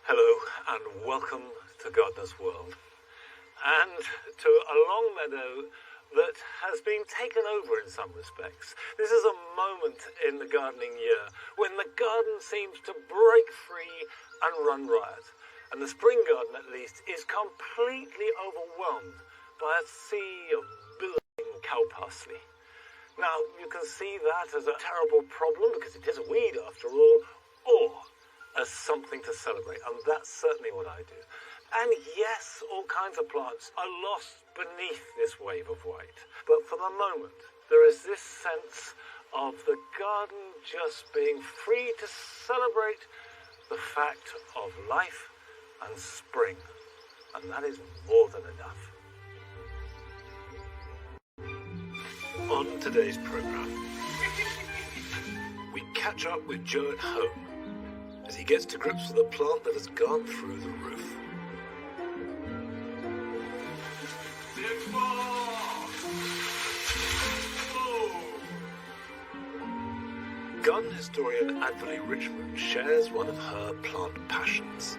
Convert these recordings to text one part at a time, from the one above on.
Hello and welcome to Gardener's World and to a long meadow that has been taken over in some respects. This is a moment in the gardening year when the garden seems to break free and run riot, and the spring garden at least is completely overwhelmed by a sea of billowing cow parsley. Now you can see that as a terrible problem because it is a weed after all, or as something to celebrate, and that's certainly what I do. And yes, all kinds of plants are lost beneath this wave of white. But for the moment, there is this sense of the garden just being free to celebrate the fact of life and spring. And that is more than enough. On today's programme, we catch up with Joe at home as he gets to grips with a plant that has gone through the roof. Garden historian Adverley Richmond shares one of her plant passions.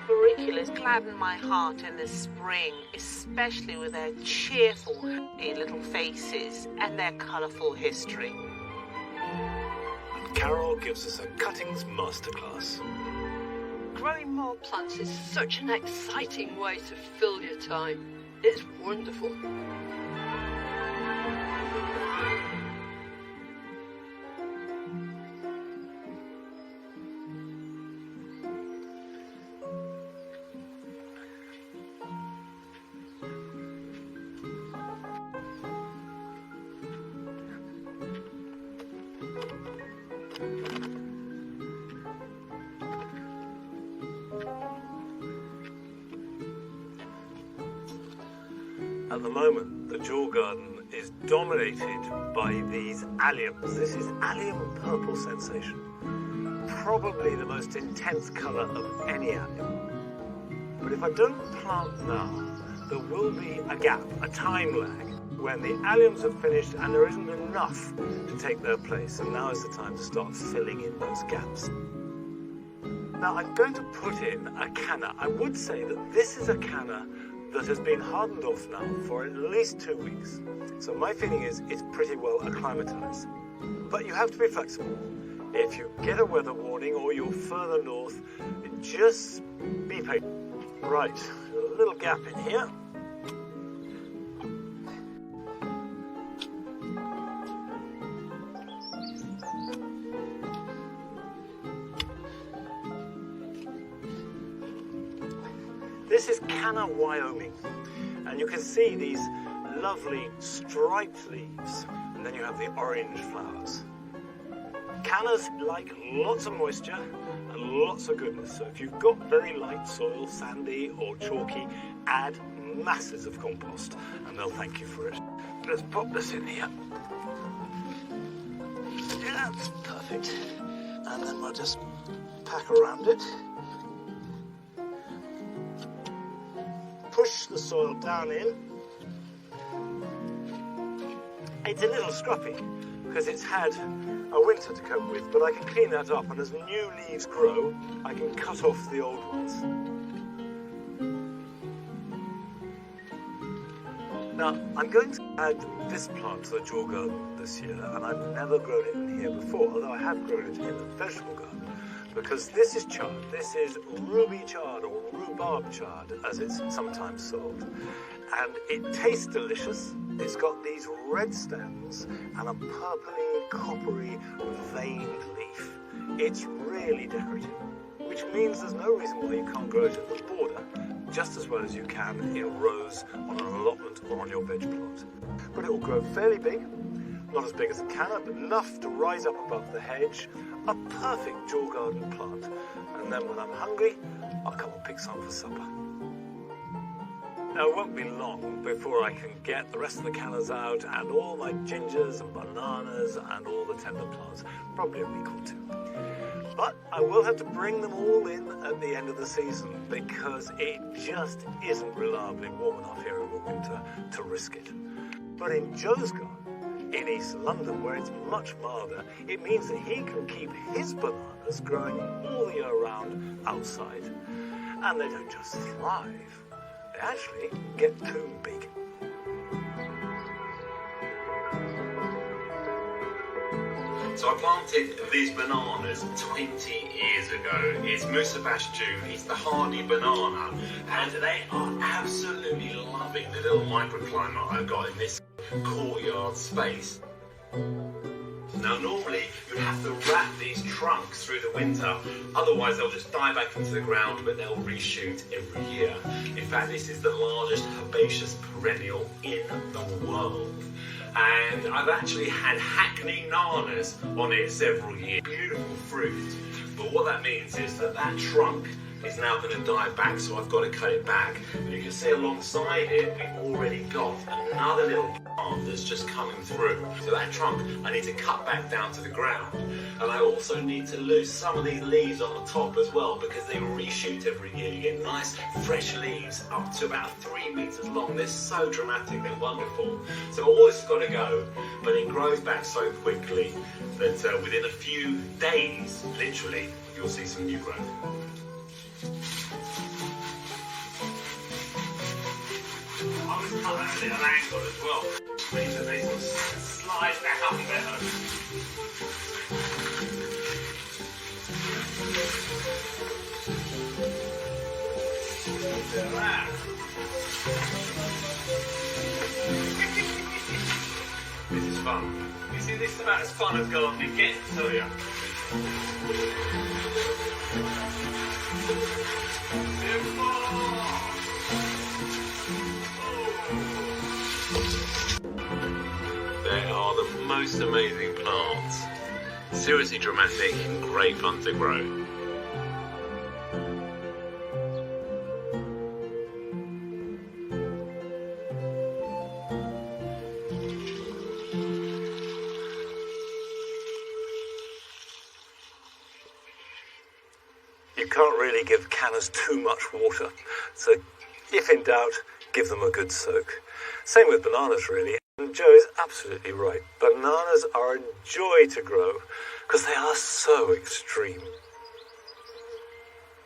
Auriculas gladden my heart in the spring, especially with their cheerful little faces and their colourful history. Carol gives us a cuttings masterclass. Growing more plants is such an exciting way to fill your time. It's wonderful. At the moment, the Jewel Garden is dominated by these alliums. This is allium purple sensation. Probably the most intense colour of any allium. But if I don't plant now, there will be a gap, a time lag, when the alliums have finished and there isn't enough to take their place. And now is the time to start filling in those gaps. Now I'm going to put in a canna. I would say that this is a canna that has been hardened off now for at least 2 weeks. So my feeling is it's pretty well acclimatized. But you have to be flexible. If you get a weather warning or you're further north, just be patient. Right, a little gap in here. This is Canna, Wyoming, and you can see these lovely striped leaves, and then you have the orange flowers. Cannas like lots of moisture and lots of goodness, so if you've got very light soil, sandy or chalky, add masses of compost, and they'll thank you for it. Let's pop this in here. Yeah, that's perfect. And then we'll just pack around it. Push the soil down in. It's a little scruffy because it's had a winter to cope with, but I can clean that up, and as new leaves grow, I can cut off the old ones. Now, I'm going to add this plant to the Jewel Garden this year, and I've never grown it in here before, although I have grown it in the vegetable garden. Because this is chard. This is ruby chard or rhubarb chard, as it's sometimes sold. And it tastes delicious. It's got these red stems and a purpley, coppery, veined leaf. It's really decorative, which means there's no reason why you can't grow it at the border just as well as you can in rows on an allotment or on your veg plot. But it will grow fairly big. Not as big as a canna, but enough to rise up above the hedge. A perfect Jewel Garden plant. And then when I'm hungry, I'll come and pick some for supper. Now, it won't be long before I can get the rest of the cannas out and all my gingers and bananas and all the tender plants. Probably a week or two. But I will have to bring them all in at the end of the season because it just isn't reliably warm enough here in the winter to risk it. But in Joe's garden, in East London, where it's much milder, it means that he can keep his bananas growing all the year round outside. And they don't just thrive, they actually get too big. So I planted these bananas 20 years ago. It's Musabash June, it's the hardy banana, and they are absolutely loving the little microclimate I've got in this courtyard space. Now normally you'd have to wrap these trunks through the winter, otherwise they'll just die back into the ground, but they'll reshoot every year. In fact, this is the largest herbaceous perennial in the world. And I've actually had Hackney nanas on it several years. Beautiful fruit. But what that means is that that trunk is now going to die back, so I've got to cut it back. And you can see alongside it, we've already got another little plant that's just coming through. So that trunk, I need to cut back down to the ground. And I also need to lose some of these leaves on the top as well, because they reshoot every year. You get nice fresh leaves up to about 3 meters long. They're so dramatic, they're wonderful. So all this has got to go, but it grows back so quickly that within a few days, literally, you'll see some new growth. I was cut at a little angle as well, means that they sort of slide down better. Look at that. This is fun. You see, this is about as fun as gardening gets, I tell you. They are the most amazing plants. Seriously dramatic and great fun to grow. You can't really give cannas too much water, so if in doubt, give them a good soak. Same with bananas, really. And Joe is absolutely right. Bananas are a joy to grow because they are so extreme.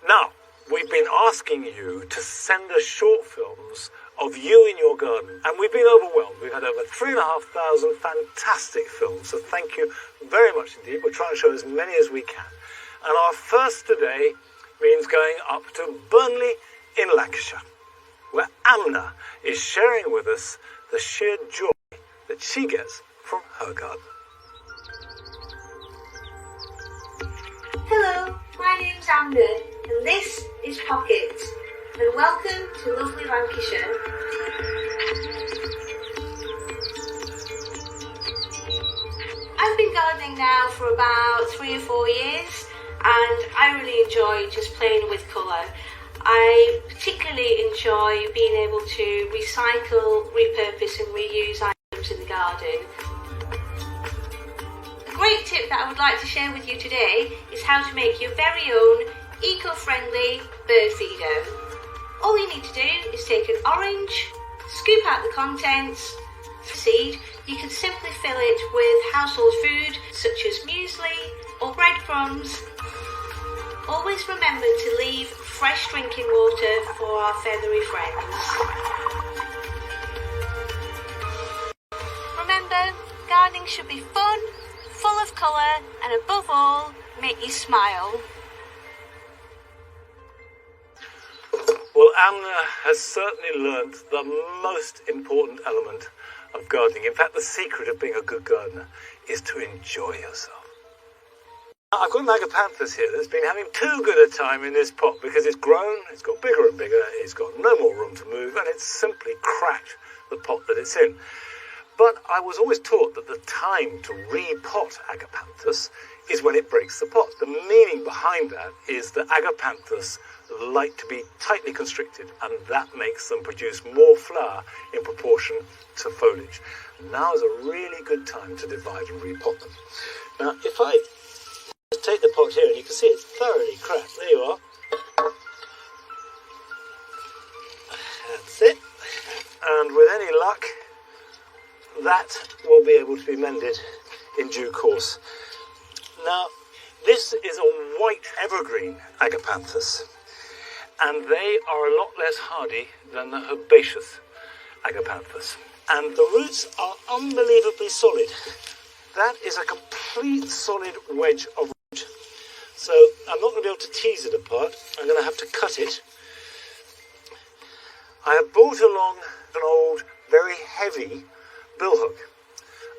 Now, we've been asking you to send us short films of you in your garden, and we've been overwhelmed. We've had over 3,500 fantastic films, so thank you very much indeed. We're trying to show as many as we can. And our first today means going up to Burnley in Lancashire, where Amna is sharing with us the sheer joy that she gets from her garden. Hello, my name's Amna, and this is Pocket, and welcome to lovely Lancashire. I've been gardening now for about 3 or 4 years, and I really enjoy just playing with colour. I particularly enjoy being able to recycle, repurpose and reuse items in the garden. A great tip that I would like to share with you today is how to make your very own eco-friendly bird feeder. All you need to do is take an orange, scoop out the contents, seed. You can simply fill it with household food such as muesli or breadcrumbs. Always remember to leave fresh drinking water for our feathery friends. Remember, gardening should be fun, full of colour, and above all, make you smile. Well, Amna has certainly learnt the most important element of gardening. In fact, the secret of being a good gardener is to enjoy yourself. I've got an agapanthus here that's been having too good a time in this pot because it's grown, it's got bigger and bigger, it's got no more room to move, and it's simply cracked the pot that it's in. But I was always taught that the time to repot agapanthus is when it breaks the pot. The meaning behind that is that agapanthus like to be tightly constricted, and that makes them produce more flower in proportion to foliage. And now is a really good time to divide and repot them. Now, if I take the pot here, and you can see it's thoroughly cracked. There you are. That's it. And with any luck, that will be able to be mended in due course. Now, this is a white evergreen agapanthus, and they are a lot less hardy than the herbaceous agapanthus. And the roots are unbelievably solid. That is a complete solid wedge of root. So I'm not going to be able to tease it apart. I'm going to have to cut it. I have brought along an old, very heavy billhook.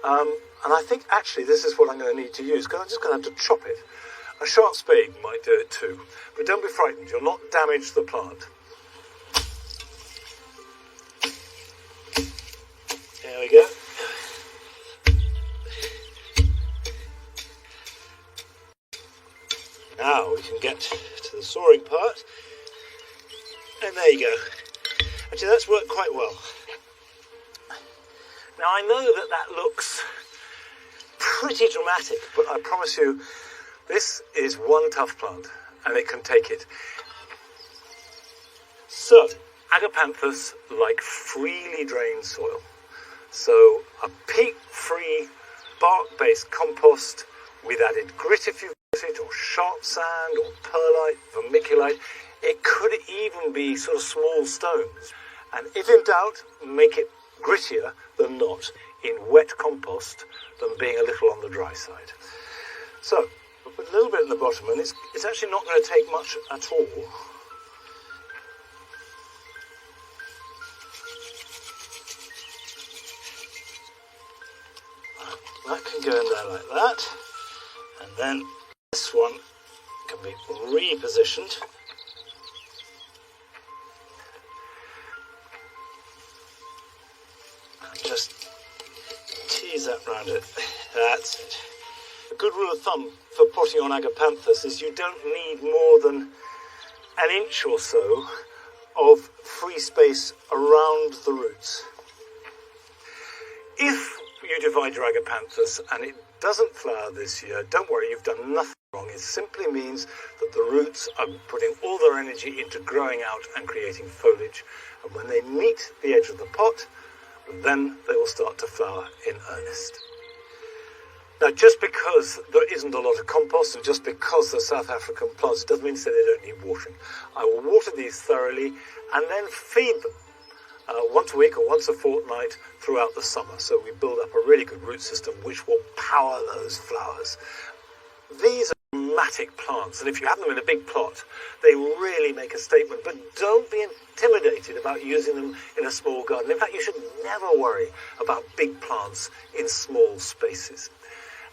And I think actually this is what I'm going to need to use, because I'm just going to have to chop it. A sharp spade might do it too. But don't be frightened, you'll not damage the plant. There we go. Now we can get to the sawing part. And there you go. Actually, that's worked quite well. Now, I know that that looks pretty dramatic, but I promise you, this is one tough plant, and it can take it. So, agapanthus like freely drained soil. So, a peat-free, bark-based compost with added grit if you've got it, or sharp sand, or perlite, vermiculite. It could even be sort of small stones. And if in doubt, make it grittier than not in wet compost than being a little on the dry side. So, we'll put a little bit in the bottom, and it's actually not going to take much at all. That can go in there like that, and then this one can be repositioned. And just tease that round it. That's it. A good rule of thumb for potting on agapanthus is you don't need more than an inch or so of free space around the roots. If you divide your agapanthus and it doesn't flower this year, don't worry, you've done nothing wrong. It simply means that the roots are putting all their energy into growing out and creating foliage, and when they meet the edge of the pot, then they will start to flower in earnest. Now, just because there isn't a lot of compost, and just because they're South African plants, doesn't mean to say they don't need watering. I will water these thoroughly and then feed them once a week or once a fortnight throughout the summer. So we build up a really good root system which will power those flowers. These are dramatic plants, and if you have them in a big plot, they really make a statement. But don't be intimidated about using them in a small garden. In fact, you should never worry about big plants in small spaces.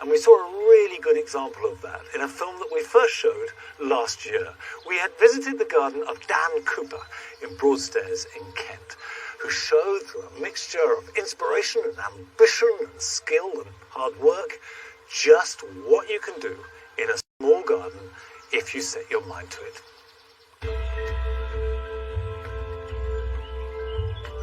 And we saw a really good example of that in a film that we first showed last year. We had visited the garden of Dan Cooper in Broadstairs in Kent, who showed through a mixture of inspiration and ambition and skill and hard work just what you can do in a small garden if you set your mind to it.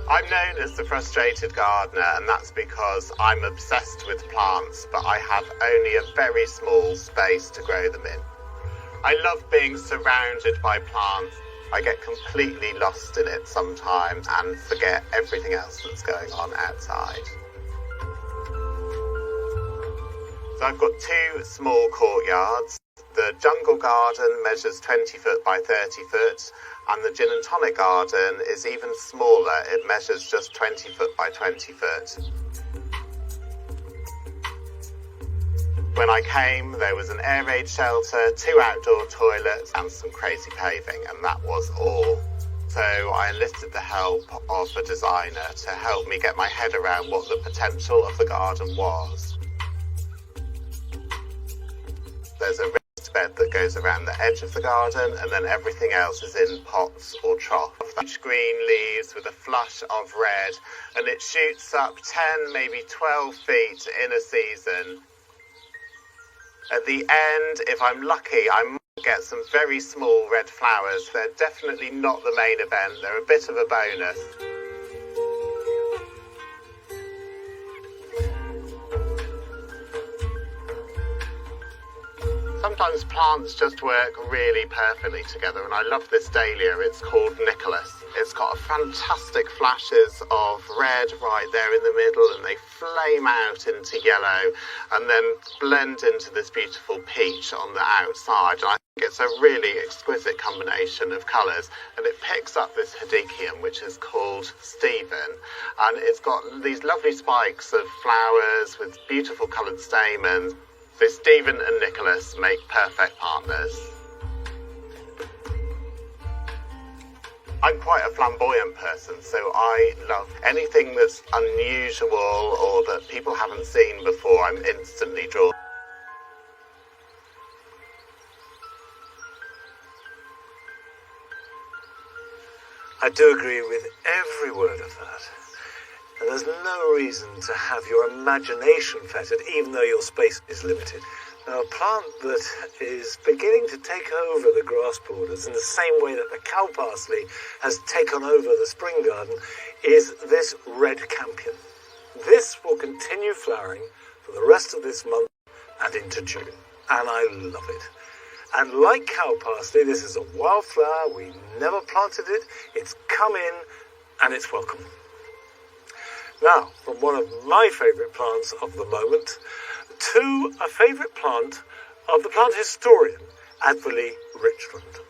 I'm known as the frustrated gardener, and that's because I'm obsessed with plants, but I have only a very small space to grow them in. I love being surrounded by plants. I get completely lost in it sometimes and forget everything else that's going on outside. So I've got two small courtyards. The jungle garden measures 20 foot by 30 foot, and the gin and tonic garden is even smaller. It measures just 20 foot by 20 foot. When I came, there was an air raid shelter, 2 outdoor toilets, and some crazy paving, and that was all. So I enlisted the help of a designer to help me get my head around what the potential of the garden was. There's a raised bed that goes around the edge of the garden, and then everything else is in pots or troughs. Green leaves with a flush of red, and it shoots up 10, maybe 12 feet in a season. At the end, if I'm lucky, I might get some very small red flowers. They're definitely not the main event. They're a bit of a bonus. Sometimes plants just work really perfectly together, and I love this dahlia. It's called Nicholas, It's got fantastic flashes of red right there in the middle, and they flame out into yellow and then blend into this beautiful peach on the outside. And I think it's a really exquisite combination of colours, and it picks up this hedychium, which is called Stephen, and it's got these lovely spikes of flowers with beautiful coloured stamens. So Stephen and Nicholas make perfect partners. I'm quite a flamboyant person, so I love anything that's unusual or that people haven't seen before. I'm instantly drawn. I do agree with every word of that. And there's no reason to have your imagination fettered, even though your space is limited. Now, a plant that is beginning to take over the grass borders in the same way that the cow parsley has taken over the spring garden is this red campion. This will continue flowering for the rest of this month and into June, and I love it. And like cow parsley, this is a wildflower. We never planted it. It's come in and it's welcome. Now, from one of my favourite plants of the moment to a favourite plant of the plant historian, Adverley Richmond.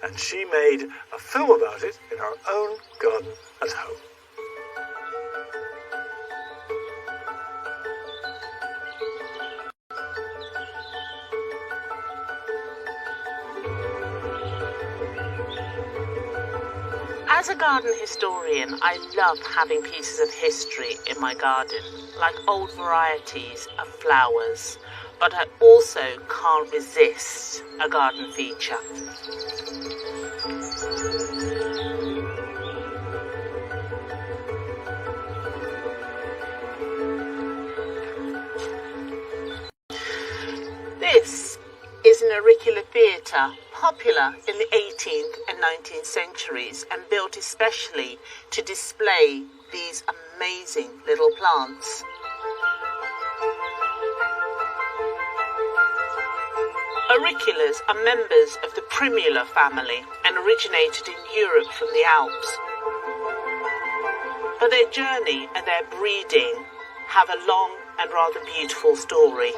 And she made a film about it in her own garden at home. As a garden historian, I love having pieces of history in my garden, like old varieties of flowers, but I also can't resist a garden feature. This is an auricular theatre, popular in the 18th and 19th centuries and built especially to display these amazing little plants. Auriculas are members of the Primula family and originated in Europe from the Alps. But their journey and their breeding have a long and rather beautiful story.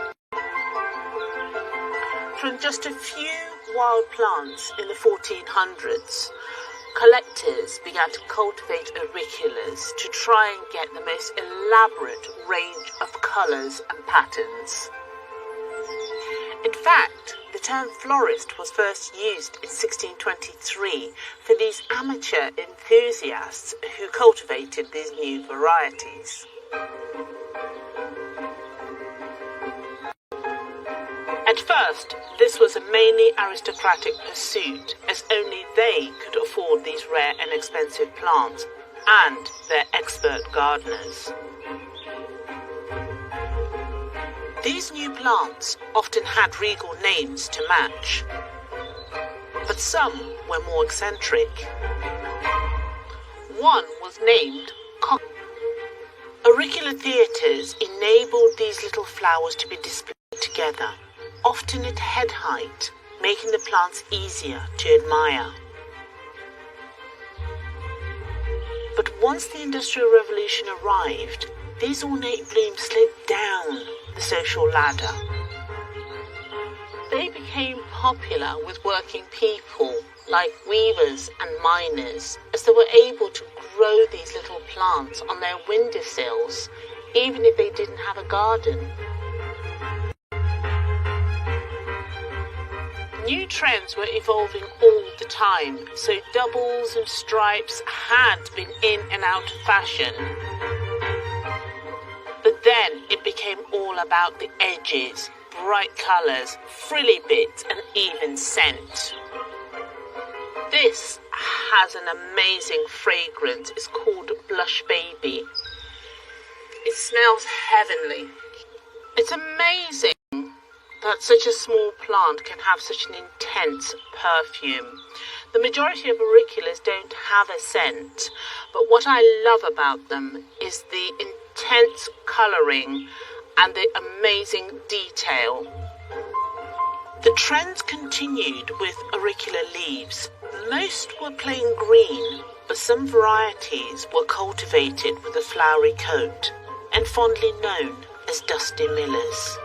From just a few wild plants in the 1400s, collectors began to cultivate auriculas to try and get the most elaborate range of colours and patterns. In fact, the term florist was first used in 1623 for these amateur enthusiasts who cultivated these new varieties. At first, this was a mainly aristocratic pursuit, as only they could afford these rare and expensive plants, and their expert gardeners. These new plants often had regal names to match, but some were more eccentric. One was named Cock. Auricular theatres enabled these little flowers to be displayed together, often at head height, making the plants easier to admire. But once the Industrial Revolution arrived, these ornate blooms slid down the social ladder. They became popular with working people like weavers and miners, as they were able to grow these little plants on their windowsills, even if they didn't have a garden. New trends were evolving all the time, so doubles and stripes had been in and out of fashion. But then it became all about the edges, bright colours, frilly bits and even scent. This has an amazing fragrance. It's called Blush Baby. It smells heavenly. It's amazing that such a small plant can have such an intense perfume. The majority of auriculas don't have a scent, but what I love about them is the intense colouring and the amazing detail. The trends continued with auricular leaves. Most were plain green, but some varieties were cultivated with a flowery coat and fondly known as dusty millers.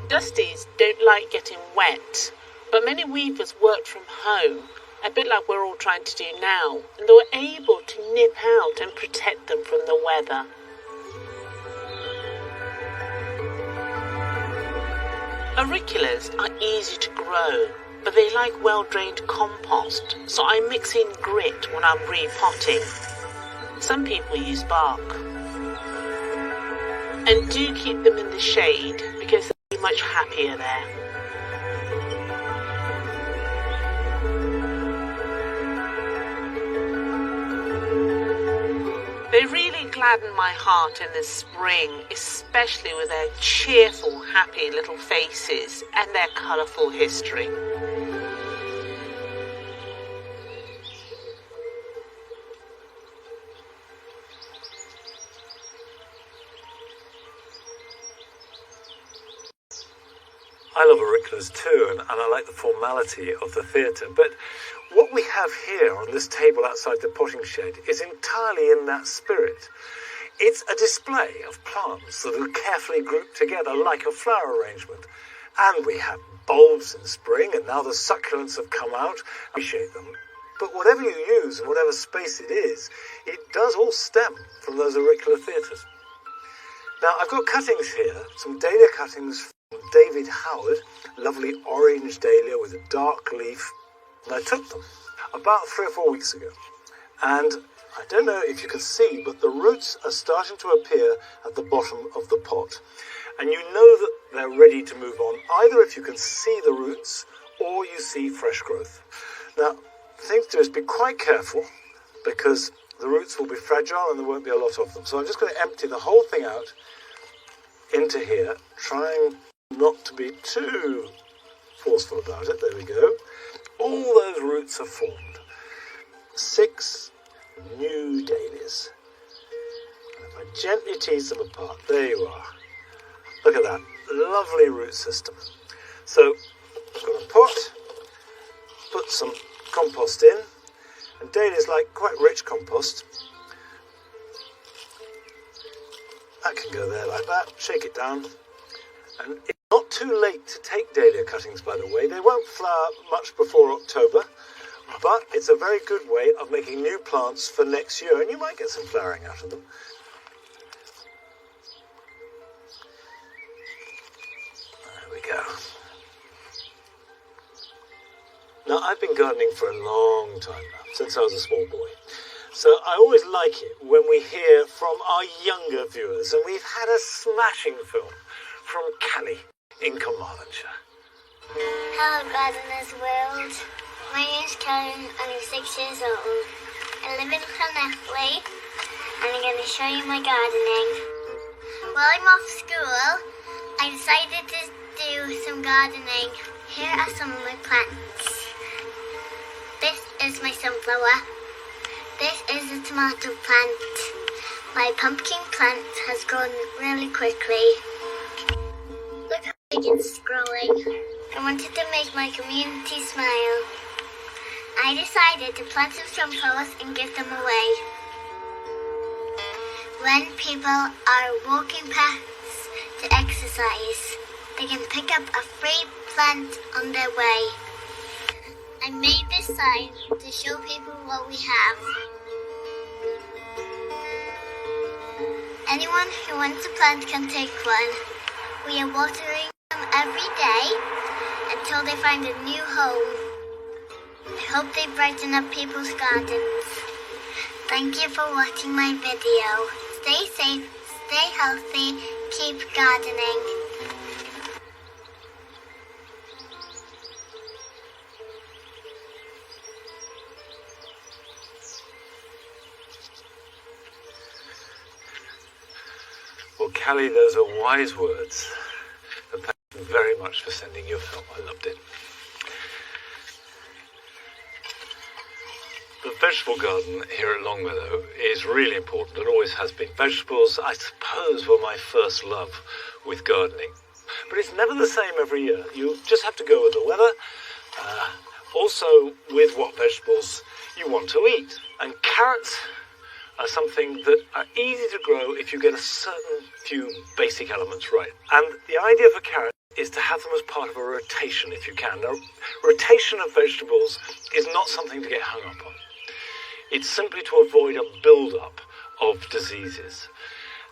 Dusties don't like getting wet, but many weavers worked from home, a bit like we're all trying to do now, and they were able to nip out and protect them from the weather. Auriculas are easy to grow, but they like well-drained compost, so I mix in grit when I'm repotting. Some people use bark. And do keep them in the shade, because they'll be much happier there. They really gladden my heart in the spring, especially with their cheerful, happy little faces and their colourful history. I love auriculas too, and I like the formality of the theatre, but what we have here on this table outside the potting shed is entirely in that spirit. It's a display of plants that are carefully grouped together like a flower arrangement. And we have bulbs in spring, and now the succulents have come out. I appreciate them. But whatever you use and whatever space it is, it does all stem from those auricular theatres. Now, I've got cuttings here, some dahlia cuttings from David Howard, lovely orange dahlia with a dark leaf. And I took them about 3 or 4 weeks ago. And I don't know if you can see, but the roots are starting to appear at the bottom of the pot. And you know that they're ready to move on, either if you can see the roots or you see fresh growth. Now, the thing to do is be quite careful, because the roots will be fragile and there won't be a lot of them. So I'm just going to empty the whole thing out into here, trying not to be too forceful about it. There we go. All those roots are formed. 6 new dahlias. And if I gently tease them apart, there you are. Look at that lovely root system. So I've got a pot, put some compost in, and dahlias like quite rich compost. That can go there like that, shake it down. And it's not too late to take dahlia cuttings, by the way. They won't flower much before October, but it's a very good way of making new plants for next year, and you might get some flowering out of them. There we go. Now, I've been gardening for a long time now, since I was a small boy. So I always like it when we hear from our younger viewers, and we've had a smashing film from Callie in Carmarthenshire. Hello, Gardeners World. My name's Karen, and I'm 6 years old. I live in Llanelli, and I'm going to show you my gardening. While I'm off school, I decided to do some gardening. Here are some of my plants. This is my sunflower. This is a tomato plant. My pumpkin plant has grown really quickly. Look how big it's growing. I wanted to make my community smile. I decided to plant some sunflowers and give them away. When people are walking past to exercise, they can pick up a free plant on their way. I made this sign to show people what we have. Anyone who wants a plant can take one. We are watering them every day until they find a new home. I hope they brighten up people's gardens. Thank you for watching my video. Stay safe, stay healthy, keep gardening. Well, Callie, those are wise words. And thank you very much for sending your film. I loved it. The vegetable garden here at Longmeadow is really important and always has been. Vegetables, I suppose, were my first love with gardening. But it's never the same every year. You just have to go with the weather. Also, with what vegetables you want to eat. And carrots are something that are easy to grow if you get a certain few basic elements right. And the idea for carrots is to have them as part of a rotation if you can. Now, rotation of vegetables is not something to get hung up on. It's simply to avoid a build-up of diseases.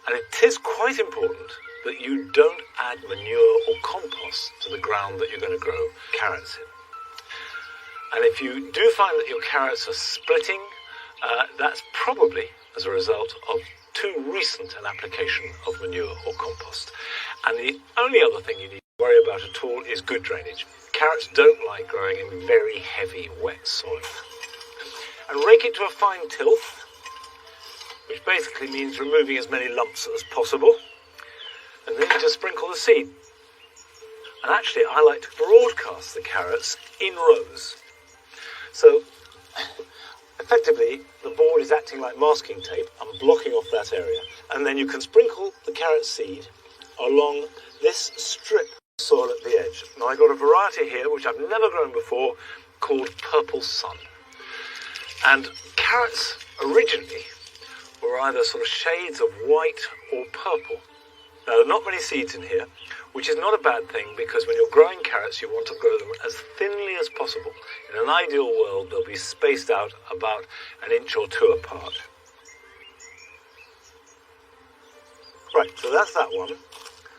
And it is quite important that you don't add manure or compost to the ground that you're going to grow carrots in. And if you do find that your carrots are splitting, that's probably as a result of too recent an application of manure or compost. And the only other thing you need to worry about at all is good drainage. Carrots don't like growing in very heavy, wet soil. And rake it to a fine tilth, which basically means removing as many lumps as possible. And then you just sprinkle the seed. And actually, I like to broadcast the carrots in rows. So, effectively, the board is acting like masking tape and blocking off that area. And then you can sprinkle the carrot seed along this strip of soil at the edge. Now, I've got a variety here, which I've never grown before, called Purple Sun. And carrots originally were either sort of shades of white or purple. Now, there are not many seeds in here, which is not a bad thing because when you're growing carrots, you want to grow them as thinly as possible. In an ideal world, they'll be spaced out about an inch or two apart. Right, so that's that one.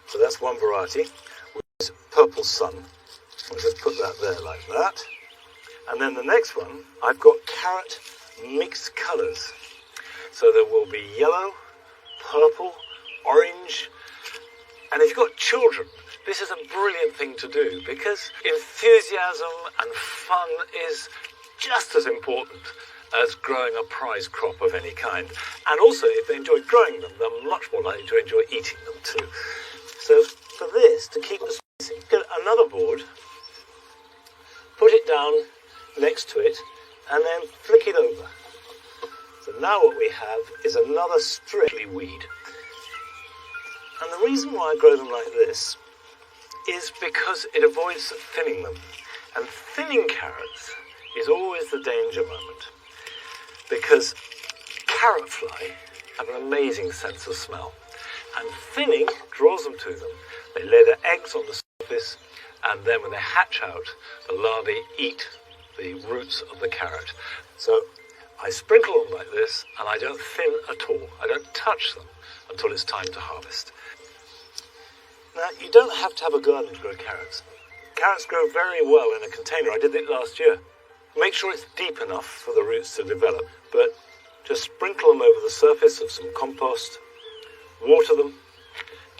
So that's one variety, which is Purple Sun. I'll just put that there like that. And then the next one, I've got carrot mixed colours. So there will be yellow, purple, orange. And if you've got children, this is a brilliant thing to do because enthusiasm and fun is just as important as growing a prize crop of any kind. And also, if they enjoy growing them, they're much more likely to enjoy eating them too. So for this, to keep the spacing, get another board, put it down next to it, and then flick it over. So now what we have is another strictly weed. And the reason why I grow them like this is because it avoids thinning them. And thinning carrots is always the danger moment. Because carrot fly have an amazing sense of smell. And thinning draws them to them. They lay their eggs on the surface, and then when they hatch out, the larvae eat the roots of the carrot. So I sprinkle them like this, and I don't thin at all. I don't touch them until it's time to harvest. Now, you don't have to have a garden to grow carrots. Carrots grow very well in a container. I did it last year. Make sure it's deep enough for the roots to develop, but just sprinkle them over the surface of some compost, water them,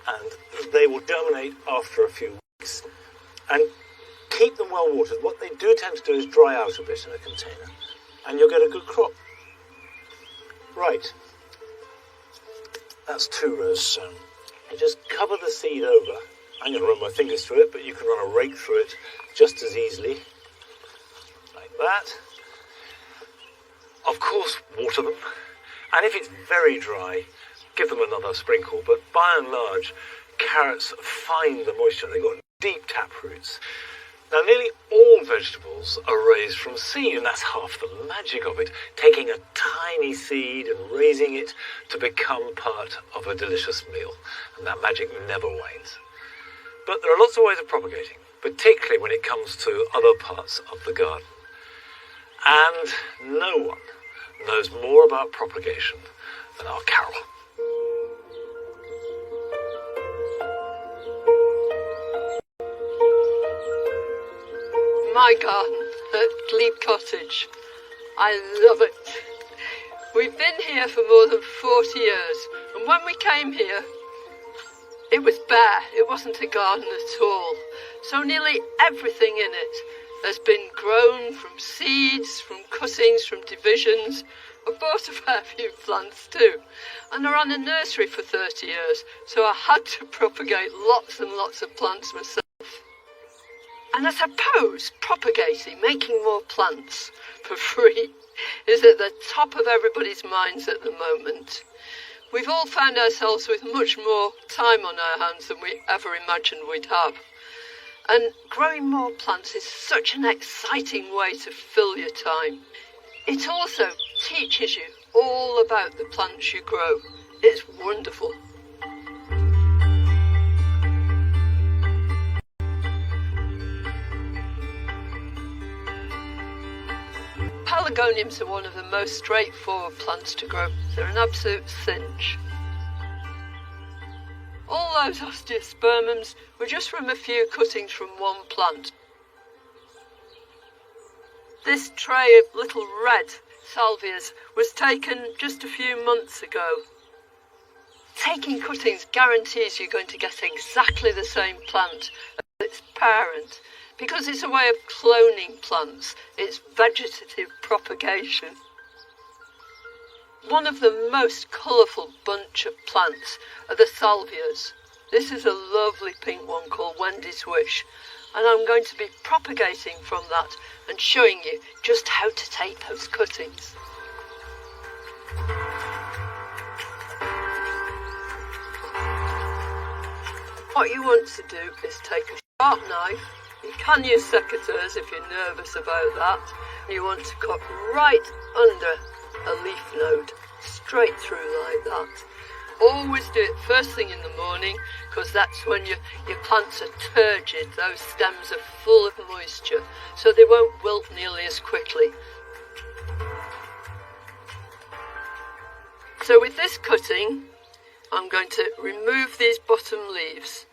and they will germinate after a few weeks. And keep them well watered. What they do tend to do is dry out a bit in a container, and you'll get a good crop. Right. That's 2 rows sown. You just cover the seed over. I'm going to run my fingers through it, but you can run a rake through it just as easily. Like that. Of course, water them. And if it's very dry, give them another sprinkle. But by and large, carrots find the moisture. They've got deep tap roots. Now, nearly all vegetables are raised from seed, and that's half the magic of it. Taking a tiny seed and raising it to become part of a delicious meal. And that magic never wanes. But there are lots of ways of propagating, particularly when it comes to other parts of the garden. And no one knows more about propagation than our Carol. My garden at Glebe Cottage. I love it. We've been here for more than 40 years, and when we came here, it was bare. It wasn't a garden at all. So nearly everything in it has been grown from seeds, from cuttings, from divisions. I've bought a fair few plants too, and I ran a nursery for 30 years, so I had to propagate lots and lots of plants myself. And I suppose propagating, making more plants for free, is at the top of everybody's minds at the moment. We've all found ourselves with much more time on our hands than we ever imagined we'd have. And growing more plants is such an exciting way to fill your time. It also teaches you all about the plants you grow. It's wonderful. Pelargoniums are one of the most straightforward plants to grow. They're an absolute cinch. All those osteospermums were just from a few cuttings from one plant. This tray of little red salvias was taken just a few months ago. Taking cuttings guarantees you're going to get exactly the same plant as its parent, because it's a way of cloning plants. It's vegetative propagation. One of the most colourful bunch of plants are the salvias. This is a lovely pink one called Wendy's Wish, and I'm going to be propagating from that and showing you just how to take those cuttings. What you want to do is take a sharp knife. You can use secateurs if you're nervous about that. You want to cut right under a leaf node, straight through like that. Always do it first thing in the morning, because that's when your plants are turgid. Those stems are full of moisture, so they won't wilt nearly as quickly. So with this cutting, I'm going to remove these bottom leaves.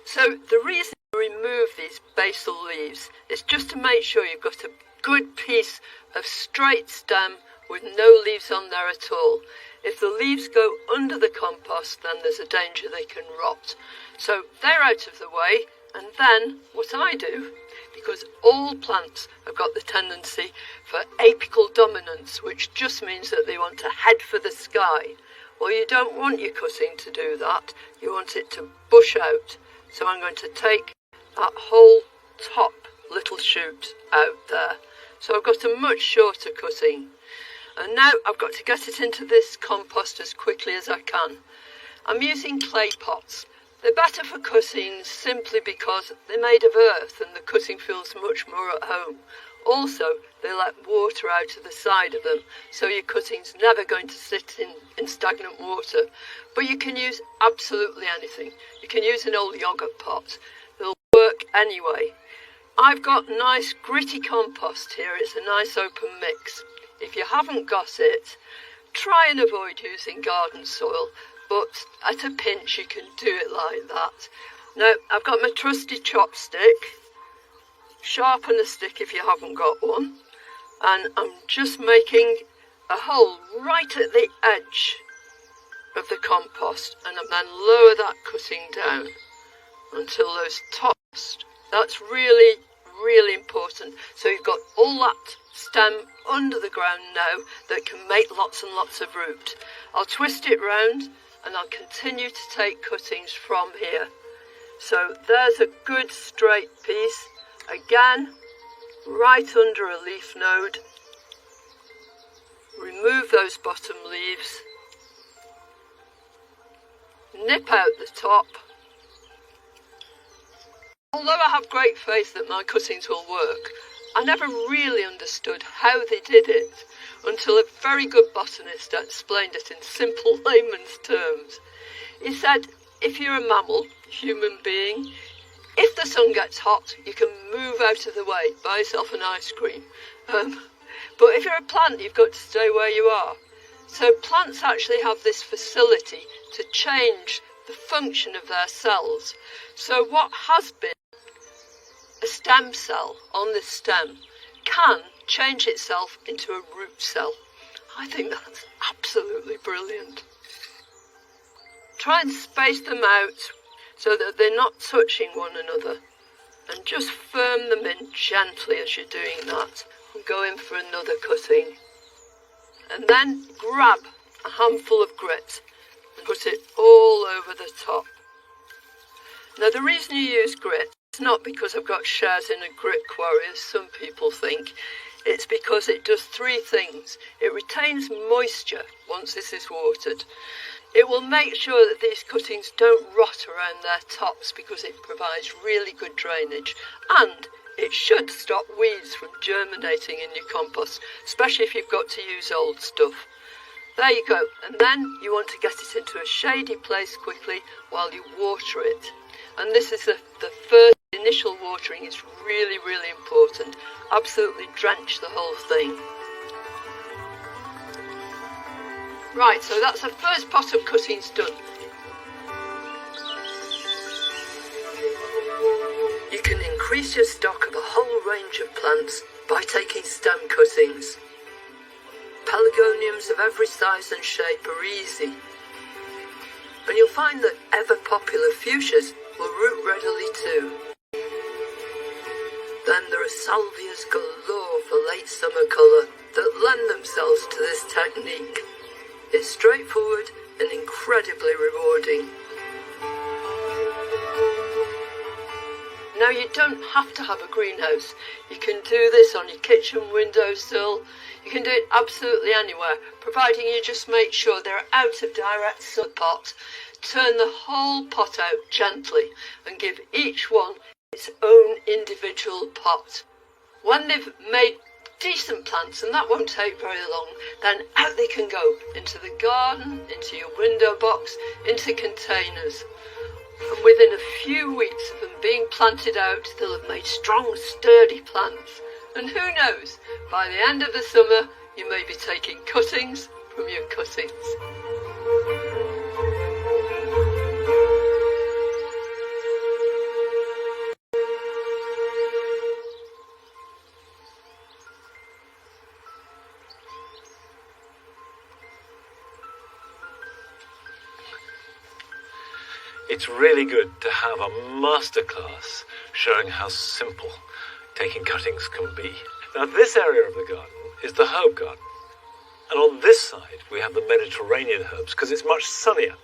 So the reason to remove these basal leaves is just to make sure you've got a good piece of straight stem with no leaves on there at all. If the leaves go under the compost, then there's a danger they can rot. So they're out of the way, and then what I do, because all plants have got the tendency for apical dominance, which just means that they want to head for the sky. Well, you don't want your cutting to do that. You want it to bush out. So I'm going to take that whole top little shoot out there. So I've got a much shorter cutting. And now I've got to get it into this compost as quickly as I can. I'm using clay pots. They're better for cuttings simply because they're made of earth and the cutting feels much more at home. Also, they let water out of the side of them, so your cutting's never going to sit in stagnant water. But you can use absolutely anything. You can use an old yogurt pot. They'll work anyway. I've got nice gritty compost here. It's a nice open mix. If you haven't got it, try and avoid using garden soil, but at a pinch you can do it like that. Now, I've got my trusty chopstick. Sharpen a stick if you haven't got one. And I'm just making a hole right at the edge of the compost, and then lower that cutting down until those tops. That's really, really important. So you've got all that stem under the ground now that can make lots and lots of root. I'll twist it round and I'll continue to take cuttings from here. So there's a good straight piece. Again, right under a leaf node. Remove those bottom leaves. Nip out the top. Although I have great faith that my cuttings will work, I never really understood how they did it until a very good botanist explained it in simple layman's terms. He said, if you're a mammal, human being, if the sun gets hot, you can move out of the way, buy yourself an ice cream. But if you're a plant, you've got to stay where you are. So plants actually have this facility to change the function of their cells. So what has been a stem cell on this stem can change itself into a root cell. I think that's absolutely brilliant. Try and space them out so that they're not touching one another, and just firm them in gently as you're doing that, and go in for another cutting. And then grab a handful of grit and put it all over the top. Now the reason you use grit is not because I've got shares in a grit quarry as some people think. It's because it does three things. It retains moisture once this is watered. It will make sure that these cuttings don't rot around their tops because it provides really good drainage, and It should stop weeds from germinating in your compost, especially if you've got to use old stuff. There you go, and then you want to get it into a shady place quickly while you water it. And this is the first initial watering is really, really important. Absolutely drench the whole thing. Right, so that's the first pot of cuttings done. You can increase your stock of a whole range of plants by taking stem cuttings. Pelargoniums of every size and shape are easy. And you'll find that ever-popular fuchsias will root readily too. Then there are salvias galore for late summer colour that lend themselves to this technique. It's straightforward and incredibly rewarding. Now you don't have to have a greenhouse. You can do this on your kitchen windowsill. You can do it absolutely anywhere, providing you just make sure they're out of direct sun pot. Turn the whole pot out gently and give each one its own individual pot. When they've made decent plants, and that won't take very long, then out they can go into the garden, into your window box, into containers. And within a few weeks of them being planted out, they'll have made strong, sturdy plants. And who knows, by the end of the summer, you may be taking cuttings from your cuttings. It's really good to have a masterclass showing how simple taking cuttings can be. Now this area of the garden is the herb garden. And on this side we have the Mediterranean herbs because it's much sunnier.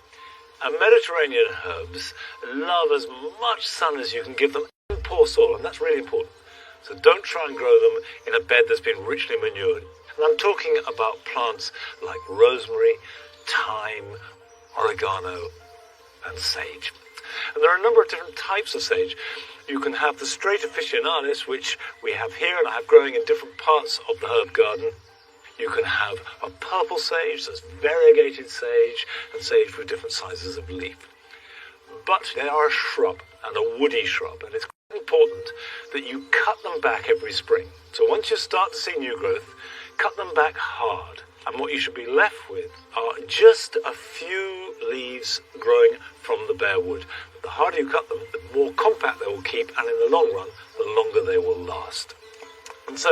And Mediterranean herbs love as much sun as you can give them and poor soil, and that's really important. So don't try and grow them in a bed that's been richly manured. And I'm talking about plants like rosemary, thyme, oregano, and sage. And there are a number of different types of sage. You can have the straight officinalis, which we have here and I have growing in different parts of the herb garden. You can have a purple sage, that's variegated sage, and sage with different sizes of leaf. But they are a shrub, and a woody shrub, and it's important that you cut them back every spring. So once you start to see new growth, cut them back hard. And what you should be left with are just a few leaves growing from the bare wood. The harder you cut them, the more compact they will keep, and in the long run, the longer they will last. And so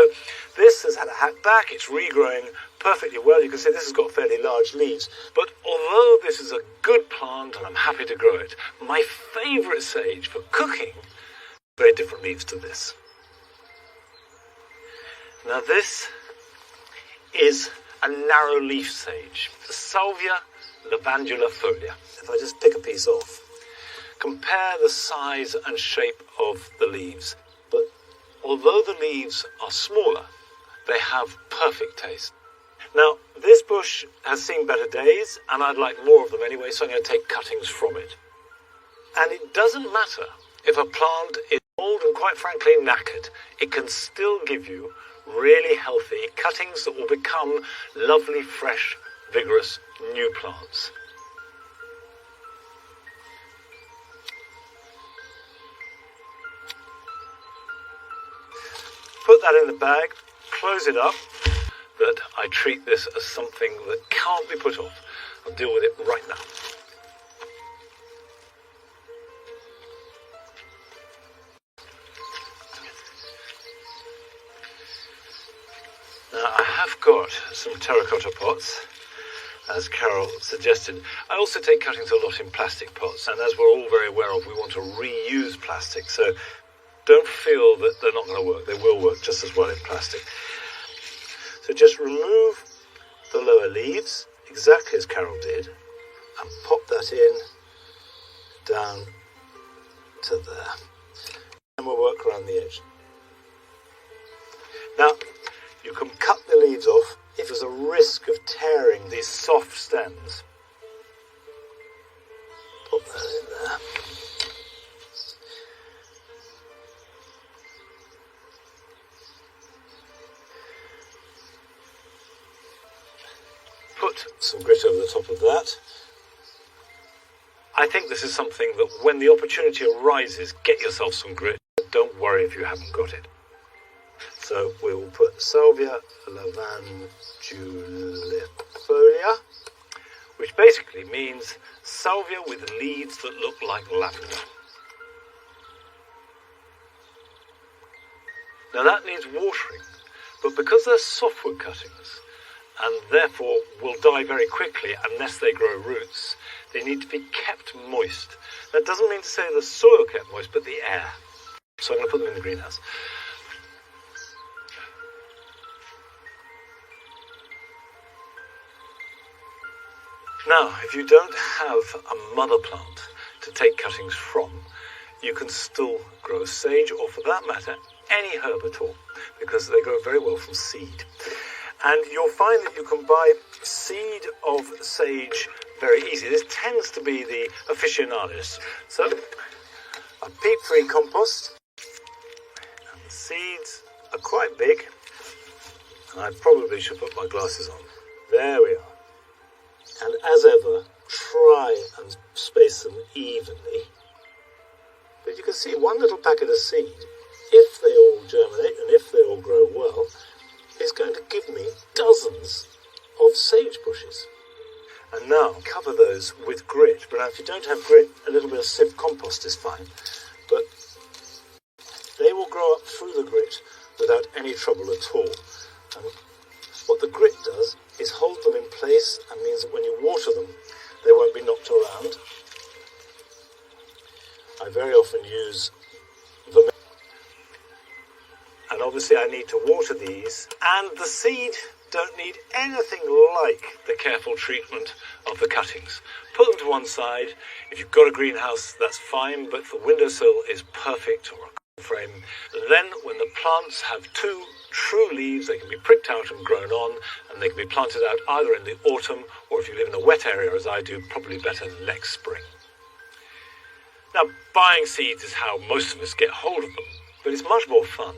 this has had a hack back, it's regrowing perfectly well. You can see this has got fairly large leaves. But although this is a good plant and I'm happy to grow it, my favourite sage for cooking, very different leaves to this. Now this is a narrow leaf sage, the Salvia levandulifolia. If I just pick a piece off, compare the size and shape of the leaves. But although the leaves are smaller, they have perfect taste. Now, this bush has seen better days, and I'd like more of them anyway, so I'm going to take cuttings from it. And it doesn't matter if a plant is old and quite frankly knackered, it can still give you really healthy cuttings that will become lovely, fresh, vigorous new plants. Put that in the bag, close it up, that I treat this as something that can't be put off. I'll deal with it right now. Now I have got some terracotta pots, as Carol suggested. I also take cuttings a lot in plastic pots, and as we're all very aware of, we want to reuse plastic, so don't feel that they're not going to work. They will work just as well in plastic. So just remove the lower leaves, exactly as Carol did, and pop that in down to there. And we'll work around the edge. Now, you can cut the leaves off if there's a risk of tearing these soft stems. Pop that in there. some grit over the top of that. I think this is something that when the opportunity arises, get yourself some grit. Don't worry if you haven't got it. So we will put Salvia lavandulifolia, which basically means salvia with leaves that look like lavender. Now that needs watering, but because they're softwood cuttings, and therefore will die very quickly unless they grow roots, they need to be kept moist. That doesn't mean to say the soil kept moist, but the air. So I'm going to put them in the greenhouse. Now, if you don't have a mother plant to take cuttings from, you can still grow sage, or for that matter, any herb at all, because they grow very well from seed. And you'll find that you can buy seed of sage very easy. This tends to be the aficionados. So, a peat-free compost. And the seeds are quite big. I probably should put my glasses on. There we are. And as ever, try and space them evenly. But you can see one little packet of seed, if they all germinate and if they all grow well, is going to give me dozens of sage bushes. And now cover those with grit. But now if you don't have grit, a little bit of sieve compost is fine. But they will grow up through the grit without any trouble at all. And what the grit does is hold them in place and means that when you water them, they won't be knocked around. I very often use vermilion. And obviously I need to water these. And the seed don't need anything like the careful treatment of the cuttings. Put them to one side. If you've got a greenhouse, that's fine, but the windowsill is perfect, or a frame. Then when the plants have two true leaves, they can be pricked out and grown on, and they can be planted out either in the autumn, or if you live in a wet area as I do, probably better next spring. Now, buying seeds is how most of us get hold of them, but it's much more fun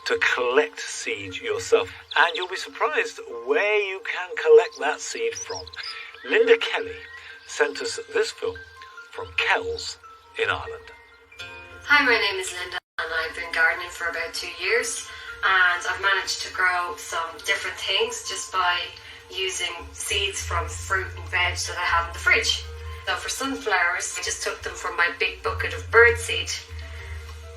to collect seed yourself. And you'll be surprised where you can collect that seed from. Linda Kelly sent us this film from Kells in Ireland. Hi, my name is Linda and I've been gardening for about 2 years, and I've managed to grow some different things just by using seeds from fruit and veg that I have in the fridge. So for sunflowers, I just took them from my big bucket of birdseed,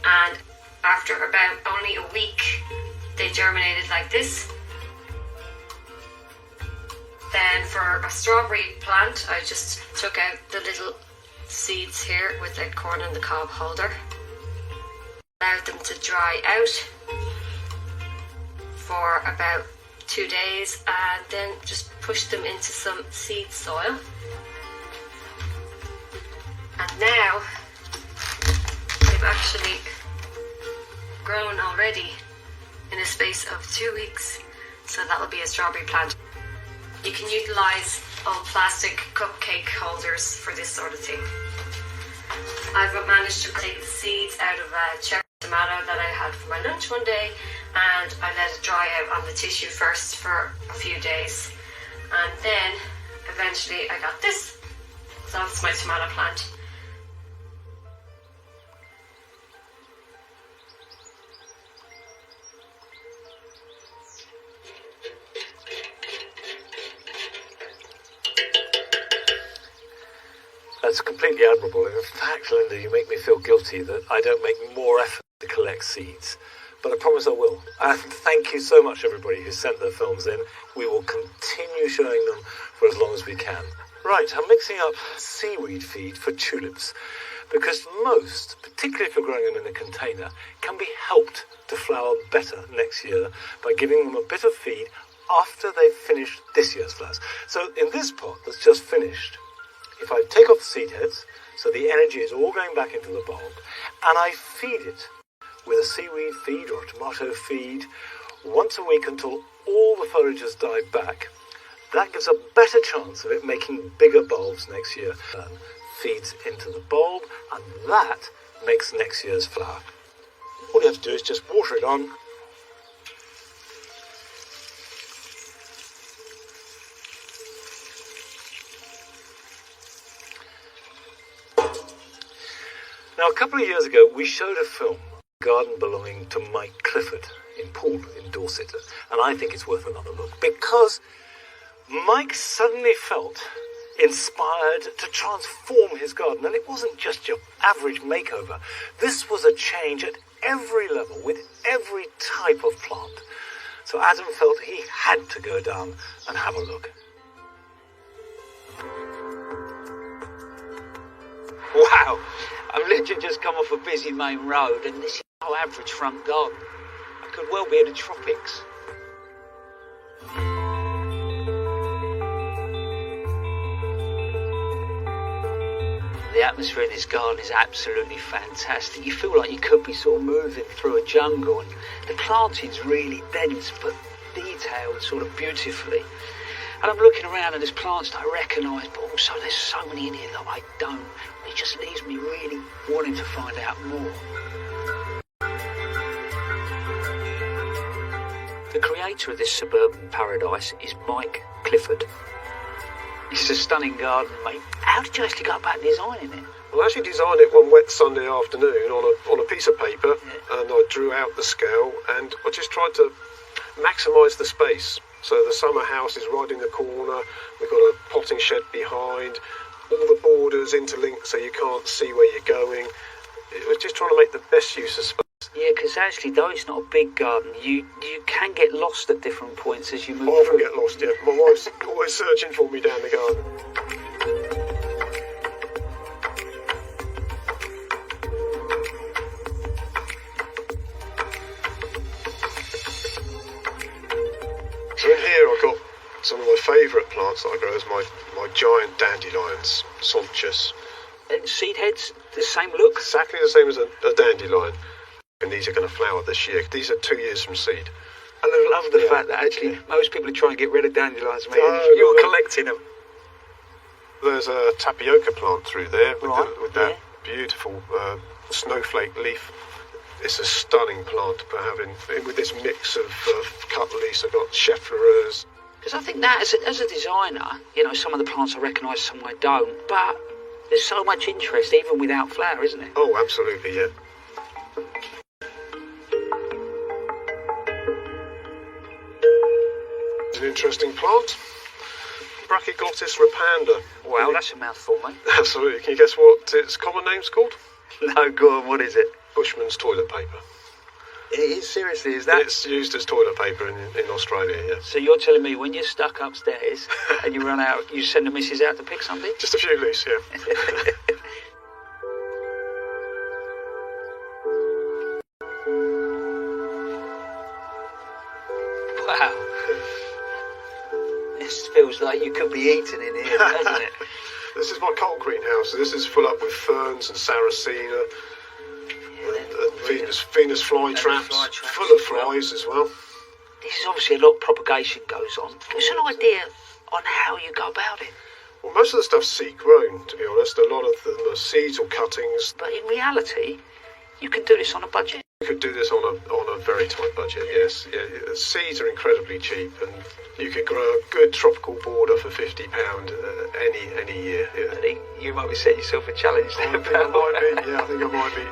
and after about only a week, they germinated like this. Then for a strawberry plant, I just took out the little seeds here with the corn on the cob holder. Allowed them to dry out for about 2 days, and then just pushed them into some seed soil. And now they've actually grown already in a space of 2 weeks, so that will be a strawberry plant. You can utilise old plastic cupcake holders for this sort of thing. I've managed to take the seeds out of a cherry tomato that I had for my lunch one day, and I let it dry out on the tissue first for a few days, and then eventually I got this. So that's my tomato plant. That's completely admirable. In fact, Linda, you make me feel guilty that I don't make more effort to collect seeds. But I promise I will. And thank you so much, everybody who sent their films in. We will continue showing them for as long as we can. Right, I'm mixing up seaweed feed for tulips, because most, particularly if you're growing them in a container, can be helped to flower better next year by giving them a bit of feed after they've finished this year's flowers. So in this pot that's just finished, if I take off the seed heads, so the energy is all going back into the bulb, and I feed it with a seaweed feed or a tomato feed once a week until all the foliage has died back, that gives a better chance of it making bigger bulbs next year. Feeds into the bulb, and that makes next year's flower. All you have to do is just water it on. Now, a couple of years ago, we showed a film, Garden belonging to Mike Clifford in Poole in Dorset, and I think it's worth another look because Mike suddenly felt inspired to transform his garden, and it wasn't just your average makeover. This was a change at every level with every type of plant. So Adam felt he had to go down and have a look. Wow, I've literally just come off a busy main road and this is no average front garden. I could well be in the tropics. The atmosphere in this garden is absolutely fantastic. You feel like you could be sort of moving through a jungle, and the planting's really dense but detailed sort of beautifully. And I'm looking around and there's plants that I recognise, but also there's so many in here that I don't. It just leaves me really wanting to find out more. The creator of this suburban paradise is Mike Clifford. It's a stunning garden, mate. How did you actually go about designing it? Well, I actually designed it one wet Sunday afternoon on a piece of paper, and I drew out the scale, and I just tried to maximise the space. So the summer house is right in the corner, we've got a potting shed behind, all the borders interlinked so you can't see where you're going. It was just trying to make the best use of space. Yeah, because actually, though it's not a big garden, you can get lost at different points as you move I often through. get lost, yeah. My wife's always searching for me down the garden. So in here I've got some of my favourite plants that I grow as my giant dandelions, Sonchus. And seed heads, the same look? Exactly the same as a dandelion. And these are going to flower this year. These are 2 years from seed. And I love the fact that actually most people are trying to get rid of dandelions, mate. You're collecting them. There's a tapioca plant through there with that yeah. beautiful snowflake leaf. It's a stunning plant to having with this mix of cut leaves. I've got Schefflerers. Because I think that as a designer, you know, some of the plants I recognise, some I don't. But there's so much interest even without flower, isn't it? Oh, absolutely, yeah. An interesting plant. Brachyglottis rapanda. Wow, that's a mouthful, mate. Absolutely. Can you guess what its common name's called? No, go on, what is it? Bushman's toilet paper. It is, seriously, is that? It's used as toilet paper in Australia, yes. So you're telling me when you're stuck upstairs and you run out, you send the missus out to pick something? Just a few leaves, yeah. Wow. This feels like you could be eating in here, doesn't it? This is my cold greenhouse. This is full up with ferns and sarracenia and Venus flytraps, full of flies as well. This is obviously a lot of propagation goes on. Give us an idea on how you go about it. Well, most of the stuff's seed grown, to be honest. A lot of them are seeds or cuttings. But in reality, you can do this on a budget. You could do this on a very tight budget, yes. Yeah, seeds are incredibly cheap, and you could grow a good tropical border for £50 any year. Yeah. I think you might be setting yourself a challenge there, I think I might be. Yeah, I think I might be.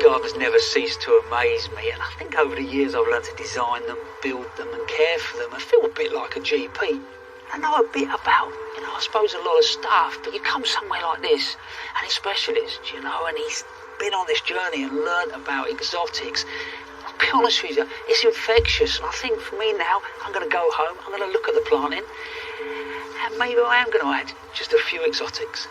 Gardeners never cease to amaze me, and I think over the years I've learned to design them, build them and care for them. I feel a bit like a GP. I know a bit about, I suppose a lot of stuff, but you come somewhere like this and he's a specialist, and he's been on this journey and learnt about exotics. I'll be honest with you, it's infectious, and I think for me now, I'm going to go home, I'm going to look at the planting, and maybe I am going to add just a few exotics.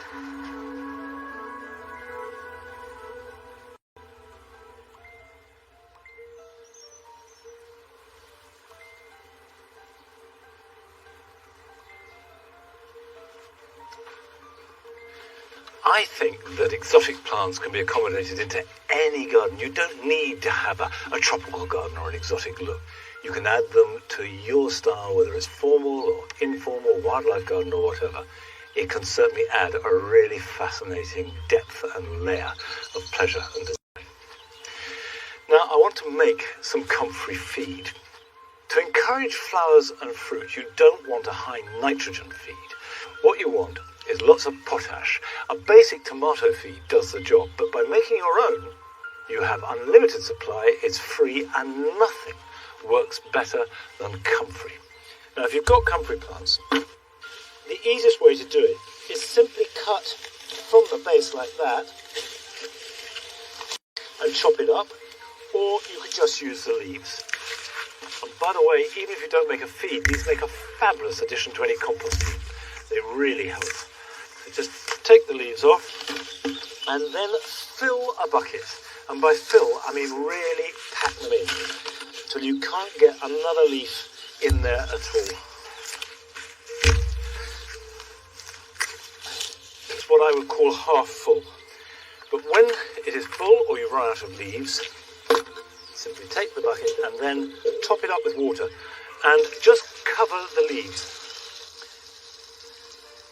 I think that exotic plants can be accommodated into any garden. You don't need to have a tropical garden or an exotic look. You can add them to your style, whether it's formal or informal, wildlife garden or whatever. it can certainly add a really fascinating depth and layer of pleasure and design. Now I want to make some comfrey feed. To encourage flowers and fruit, you don't want a high nitrogen feed. What you want is lots of potash. A basic tomato feed does the job, but by making your own, you have unlimited supply, it's free, and nothing works better than comfrey. Now, if you've got comfrey plants, the easiest way to do it is simply cut from the base like that and chop it up, or you could just use the leaves. And by the way, even if you don't make a feed, these make a fabulous addition to any compost heap. They really help. So just take the leaves off and then fill a bucket. And by fill, I mean really pack them in till you can't get another leaf in there at all. It's what I would call half full. But when it is full or you run out of leaves, simply take the bucket and then top it up with water and just cover the leaves.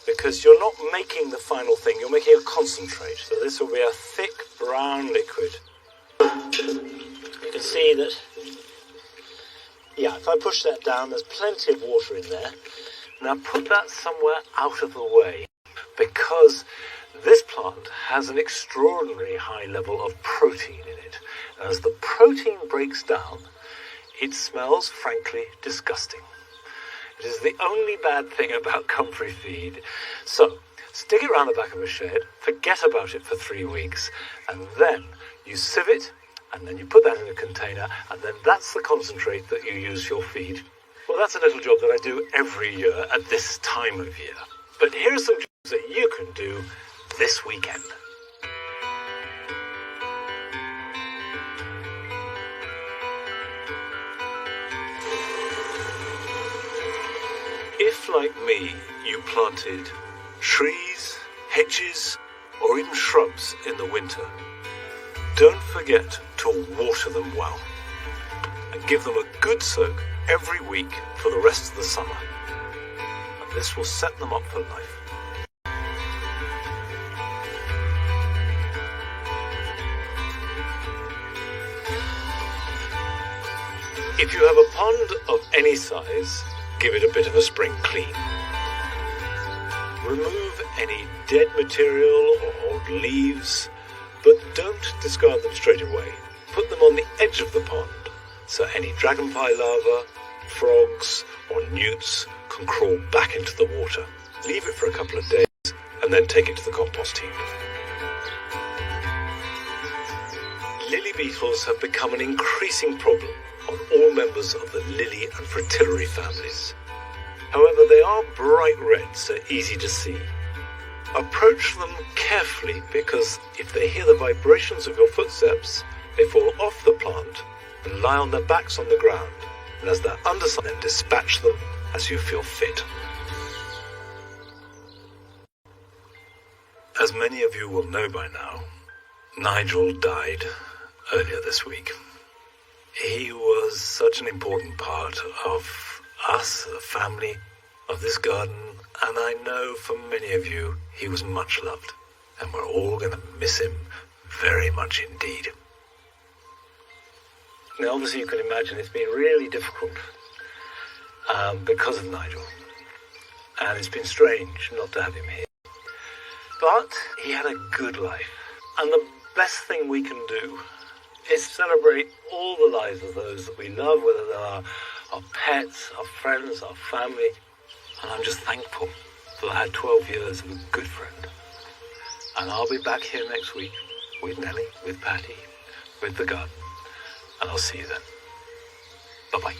Because you're not making the final thing, you're making a concentrate. So this will be a thick brown liquid. You can see that, if I push that down, there's plenty of water in there. Now put that somewhere out of the way, because this plant has an extraordinarily high level of protein in it. And as the protein breaks down, it smells, frankly, disgusting. It is the only bad thing about comfrey feed. So, stick it round the back of a shed, forget about it for 3 weeks, and then you sieve it, and then you put that in a container, and then that's the concentrate that you use for your feed. Well, that's a little job that I do every year at this time of year. But here are some jobs that you can do this weekend. If, like me, you planted trees, hedges, or even shrubs in the winter, don't forget to water them well and give them a good soak every week for the rest of the summer. And this will set them up for life. If you have a pond of any size, give it a bit of a spring clean. Remove any dead material or old leaves, but don't discard them straight away. Put them on the edge of the pond, so any dragonfly larvae, frogs or newts can crawl back into the water. Leave it for a couple of days and then take it to the compost heap. Lily beetles have become an increasing problem on all members of the lily and fritillary families. However, they are bright red, so easy to see. Approach them carefully, because if they hear the vibrations of your footsteps, they fall off the plant and lie on their backs on the ground, and as they're underside, then dispatch them as you feel fit. As many of you will know by now, Nigel died earlier this week. He was such an important part of us, the family, of this garden, and I know for many of you he was much loved, and we're all going to miss him very much indeed. Now obviously you can imagine it's been really difficult because of Nigel, and it's been strange not to have him here. But he had a good life, and the best thing we can do is celebrate all the lives of those that we love, whether they are our pets, our friends, our family. And I'm just thankful that I had 12 years of a good friend. And I'll be back here next week with Nellie, with Patty, with the garden. And I'll see you then. Bye-bye.